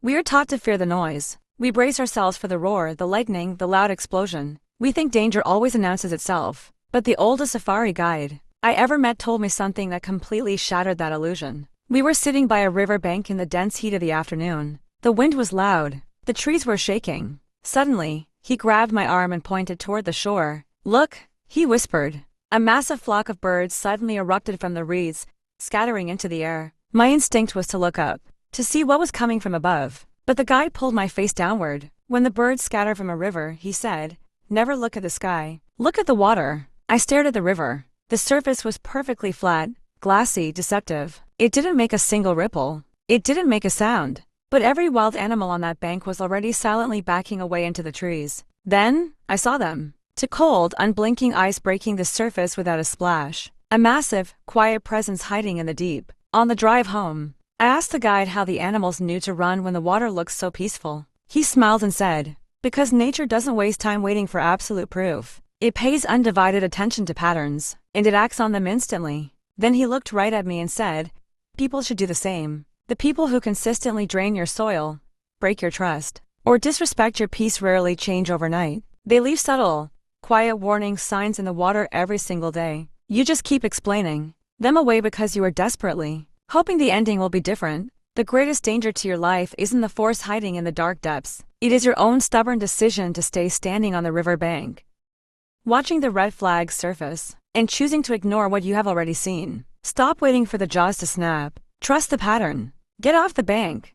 We are taught to fear the noise. We brace ourselves for the roar, the lightning, the loud explosion. We think danger always announces itself. But the oldest safari guide I ever met told me something that completely shattered that illusion. We were sitting by a river bank in the dense heat of the afternoon. The wind was loud. The trees were shaking. Suddenly, he grabbed my arm and pointed toward the shore. "Look," he whispered. A massive flock of birds suddenly erupted from the reeds, scattering into the air. My instinct was to look up, to see what was coming from above. But the guide pulled my face downward. "When the birds scatter from a river," he said, "never look at the sky. Look at the water." I stared at the river. The surface was perfectly flat, glassy, deceptive. It didn't make a single ripple. It didn't make a sound. But every wild animal on that bank was already silently backing away into the trees. Then, I saw them. Two cold, unblinking eyes breaking the surface without a splash. A massive, quiet presence hiding in the deep. On the drive home, I asked the guide how the animals knew to run when the water looked so peaceful. He smiled and said, "Because nature doesn't waste time waiting for absolute proof. It pays undivided attention to patterns, and it acts on them instantly." Then he looked right at me and said, "People should do the same. The people who consistently drain your soil, break your trust, or disrespect your peace rarely change overnight. They leave subtle, quiet warning signs in the water every single day. You just keep explaining them away because you are desperately hoping the ending will be different. The greatest danger to your life isn't the force hiding in the dark depths. It is your own stubborn decision to stay standing on the river bank, watching the red flags surface, and choosing to ignore what you have already seen. Stop waiting for the jaws to snap. Trust the pattern. Get off the bank.